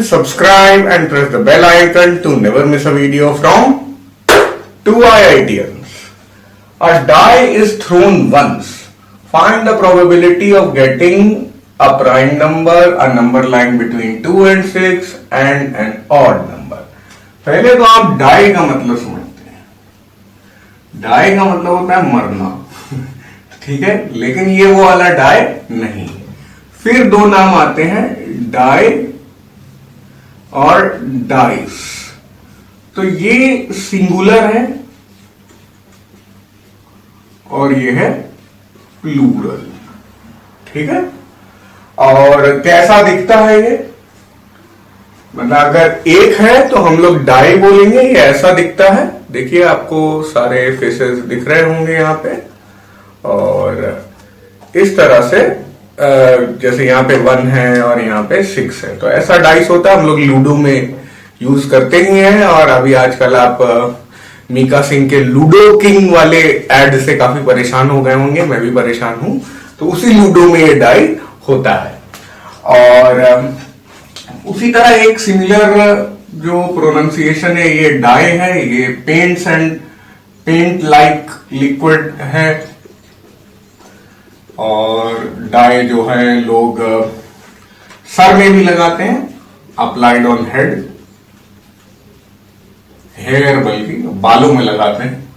subscribe and press the bell icon to never miss a video from 2IITians. A die is thrown once. Find the probability of getting a prime number, a number lying between 2 and 6 and an odd number. पहले तो आप die का मतलब समझते हैं. Die का मतलब होता है मरना. ठीक है, लेकिन ये वो वाला डाई नहीं. फिर दो नाम आते हैं, डाई और डाइस. तो ये सिंगुलर है और ये है प्लूरल. ठीक है, और कैसा दिखता है ये? मतलब अगर एक है तो हम लोग डाई बोलेंगे. ये ऐसा दिखता है. देखिए आपको सारे फेसेस दिख रहे होंगे यहाँ पे. और इस तरह से जैसे यहाँ पे 1 है और यहाँ पे 6 है, तो ऐसा डाइस होता है. हम लोग लूडो में यूज करते ही हैं. और अभी आजकल आप मीका सिंह के लूडो किंग वाले एड से काफी परेशान हो गए होंगे. मैं भी परेशान हूं. तो उसी लूडो में ये डाई होता है. और उसी तरह एक सिमिलर जो प्रोनाउंसिएशन है, ये डाई है. ये paints and paint like liquid है. और डाई जो है लोग सर में भी लगाते हैं, अप्लाइड ऑन हेड, हेयर बल्कि बालों में लगाते हैं.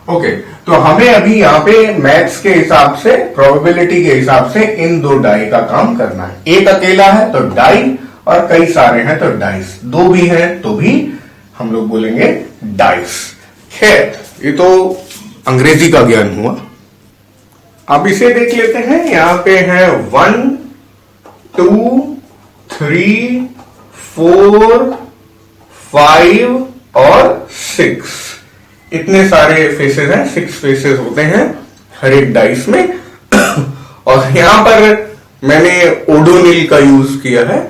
ओके, तो हमें अभी यहाँ पे मैथ्स के हिसाब से, प्रोबेबिलिटी के हिसाब से इन दो डाई का काम करना है. एक अकेला है तो डाई, और कई सारे हैं तो डाइस. दो भी हैं तो भी हम लोग बोलेंगे डाइस. खैर, ये तो अंग्रेजी का ज्ञान हुआ. अब इसे देख लेते हैं. यहां पे है 1 2 3 4 5 और 6. इतने सारे फेसेस हैं. 6 फेसेस होते हैं हर एक डाइस में. और यहां पर मैंने ओडोनिल का यूज किया है.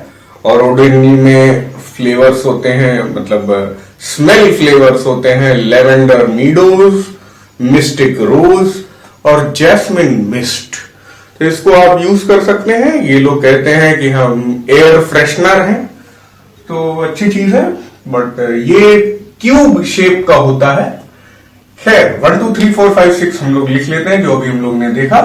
और ओडोनिल में फ्लेवर्स होते हैं, मतलब स्मेल फ्लेवर्स होते हैं. लेवेंडर मीडोज, मिस्टिक रोज और जैस्मिन मिस्ट. तो इसको आप यूज कर सकते हैं. ये लोग कहते हैं कि हम एयर फ्रेशनर हैं, तो अच्छी चीज है. बट ये क्यूब शेप का होता है. खैर, 1 2 3 4 5 6 हम लोग लिख लेते हैं, जो अभी हम लोग ने देखा.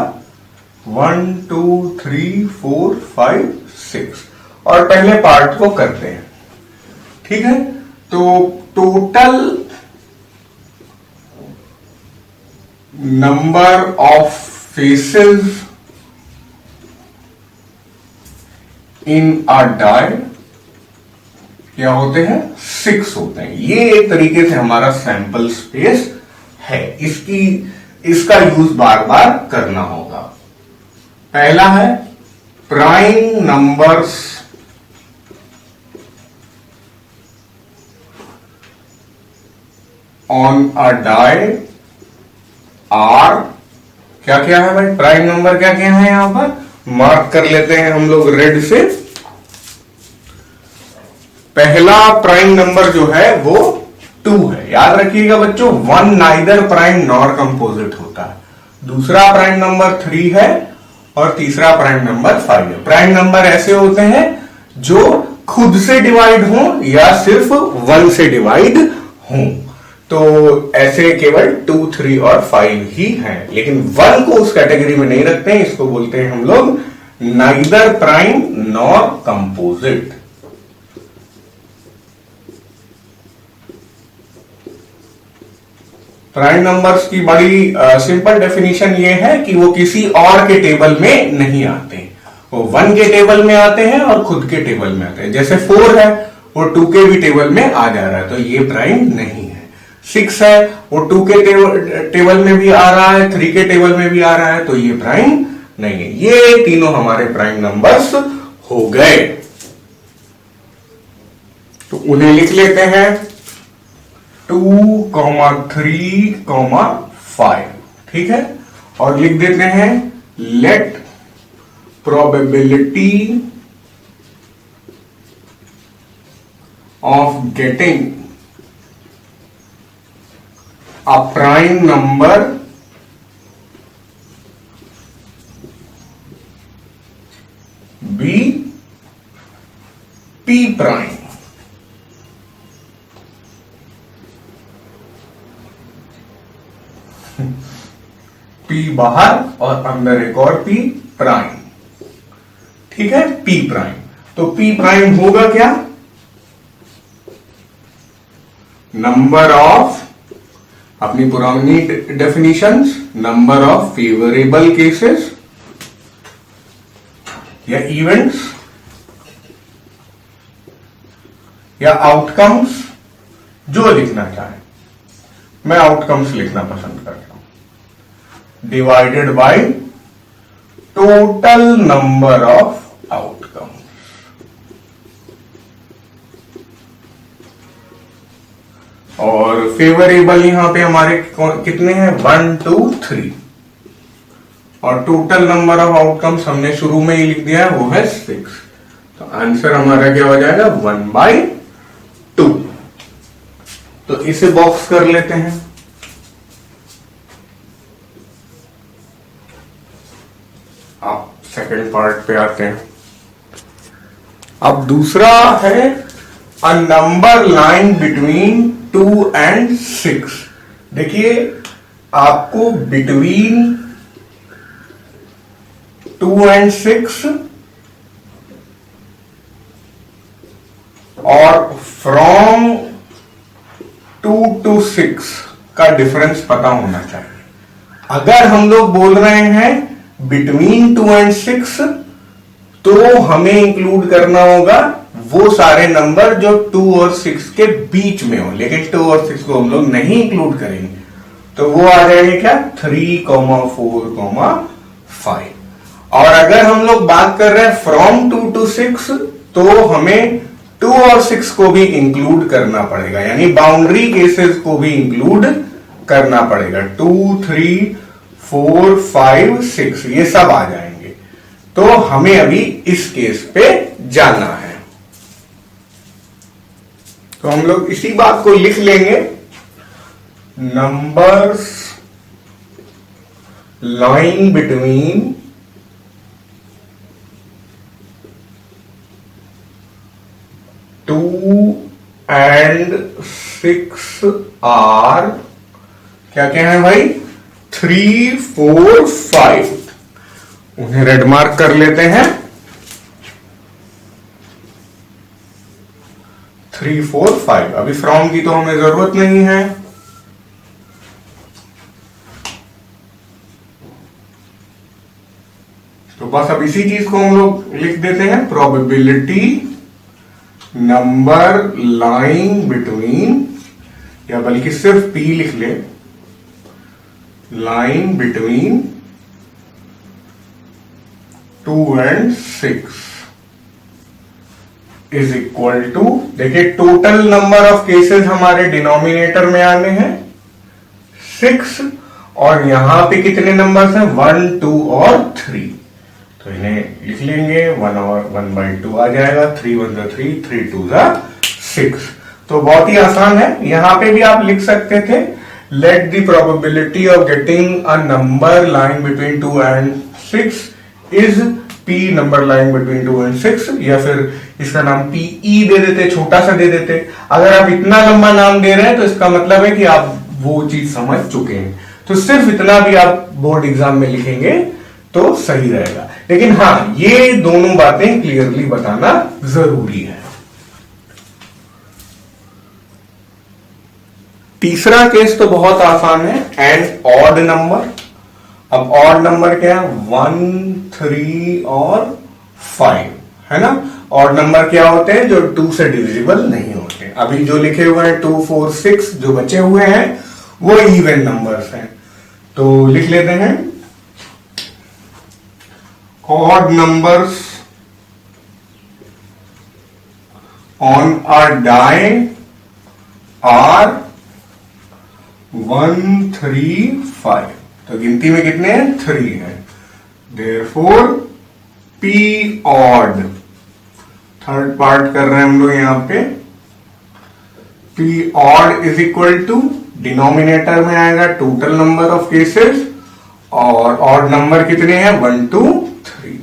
1 2 3 4 5 6. और पहले पार्ट को करते हैं. ठीक है, तो total number of faces in a die क्या होते हैं? 6 होते हैं. ये एक तरीके से हमारा सैंपल स्पेस है. इसका यूज बार बार करना होगा. पहला है prime numbers on a die are. क्या क्या है भाई? प्राइम नंबर क्या क्या है यहां पर? मार्क कर लेते हैं हम लोग रेड से. पहला प्राइम नंबर जो है वो 2 है. याद रखिएगा बच्चों, 1 नाइदर प्राइम नॉर कंपोजिट होता है. दूसरा प्राइम नंबर 3 है और तीसरा प्राइम नंबर 5 है. प्राइम नंबर ऐसे होते हैं जो खुद से डिवाइड हो या सिर्फ 1 से डिवाइड हो. तो ऐसे केवल 2 3 और 5 ही हैं. लेकिन 1 को उस कैटेगरी में नहीं रखते हैं. इसको बोलते हैं हम लोग neither prime nor composite. Prime numbers की बड़ी सिंपल डेफिनेशन ये है कि वो किसी और के टेबल में नहीं आते. वो 1 के टेबल में आते हैं और खुद के टेबल में आते हैं. जैसे 4 है, वो 2 के भी टेबल में आ जा रहा है, तो ये प्राइम नहीं है. 6 है, वो 2 के टेबल में भी आ रहा है, 3 के टेबल में भी आ रहा है, तो ये प्राइम नहीं है. ये तीनों हमारे प्राइम नंबर्स हो गए. तो उन्हें लिख लेते हैं 2, 3, 5. ठीक है, और लिख देते हैं let probability of getting a prime number be P prime. P बाहर और अंदर एक और पी प्राइम, ठीक है, पी प्राइम। तो पी प्राइम होगा क्या? नंबर ऑफ, अपनी पुरानी definitions, number of favourable cases या इवेंट्स या आउटकम्स, जो लिखना चाहे, मैं आउटकम्स लिखना पसंद करता हूं, divided by total number of outcomes. और फेवरेबल यहां पे हमारे कितने हैं? 1 2 3, और टोटल नंबर ऑफ आउटकम्स हमने शुरू में ही लिख दिया है, वो है 6। तो आंसर हमारा क्या हो जाएगा? 1/2। तो इसे बॉक्स कर लेते हैं। अब सेकंड पार्ट पे आते हैं। अब दूसरा है a number line between 2 and 6। देखिए, आपको बिटवीन 2 and 6 और फ्रॉम 2 to 6 का डिफरेंस पता होना चाहिए। अगर हम लोग बोल रहे हैं बिटवीन 2 and 6, तो हमें इंक्लूड करना होगा वो सारे नंबर जो 2 और 6 के बीच में हो, लेकिन 2 और 6 को हम लोग नहीं इंक्लूड करेंगे। तो वो आ जाएंगे क्या? 3, 4, 5। और अगर हम लोग बात कर रहे हैं फ्रॉम 2 to 6, तो हमें 2 और 6 को भी इंक्लूड करना पड़ेगा, यानी बाउंड्री केसेस को भी इंक्लूड करना पड़ेगा। 2, 3, 4, 5, 6 ये सब आ जाएंगे। तो हमें अभी इस केस पे जाना है। तो हम लोग इसी बात को लिख लेंगे, numbers line between 2 and 6 are क्या क्या है भाई? 3, 4, 5। उन्हें रेड मार्क कर लेते हैं। 3, 4, 5। अभी फ्रॉम की तो हमें जरूरत नहीं है। तो बस अब इसी चीज को हम लोग लिख देते हैं, प्रोबेबिलिटी नंबर लाइन बिटवीन, या बल्कि सिर्फ पी लिख ले, line between 2 and 6 is equal to, देखिए टोटल नंबर ऑफ केसेस हमारे डिनोमिनेटर में आने हैं 6, और यहां पे कितने नंबर्स हैं? 1, 2 और 3। तो इन्हें लिख लेंगे, 1 और 1/2 आ जाएगा। 3 1 3, 3 2 6। तो बहुत ही आसान है। यहां पे भी आप लिख सकते थे, let the probability of getting a number line between 2 and 6 is P number line between 2 and 6, या फिर इसका नाम PE दे देते, छोटा सा दे देते। अगर आप इतना लंबा नाम दे रहे हैं तो इसका मतलब है कि आप वो चीज समझ चुके हैं। तो सिर्फ इतना भी आप बोर्ड एग्जाम में लिखेंगे तो सही रहेगा। लेकिन हाँ, ये दोनों बातें क्लियरली बताना जरूरी है। तीसरा केस तो बहुत आसान है, एंड ऑड नंबर। अब ऑड नंबर क्या है? 1, 3 और 5, है ना। ऑड नंबर क्या होते हैं? जो 2 से डिविजिबल नहीं होते। अभी जो लिखे हुए हैं 2, 4, 6 जो बचे हुए हैं वो इवन नंबर्स हैं। तो लिख लेते हैं, odd numbers on a die are 1, 3, 5। तो गिनती में कितने हैं? 3 है। Therefore P odd, third part कर रहे हैं हम लोग यहां पे, P odd is equal to, denominator में आएगा टोटल नंबर ऑफ केसेस, और ऑड नंबर कितने हैं? 1, 2, 3।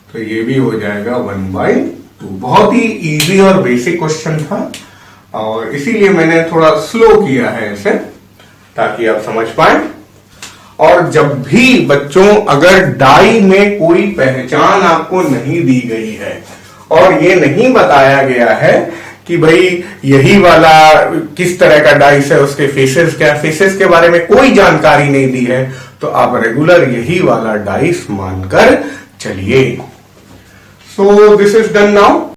तो ये भी हो जाएगा 1/2। तो बहुत ही इजी और बेसिक क्वेश्चन था और इसीलिए मैंने थोड़ा स्लो किया है इसे ताकि आप समझ पाए। और जब भी बच्चों अगर डाई में कोई पहचान आपको नहीं दी गई है और ये नहीं बताया गया है कि भाई यही वाला किस तरह का डाइस है, उसके फेसेस क्या, फेसेस के बारे में कोई जानकारी नहीं दी है, तो आप रेगुलर यही वाला डाइस मानकर चलिए। So this is done now.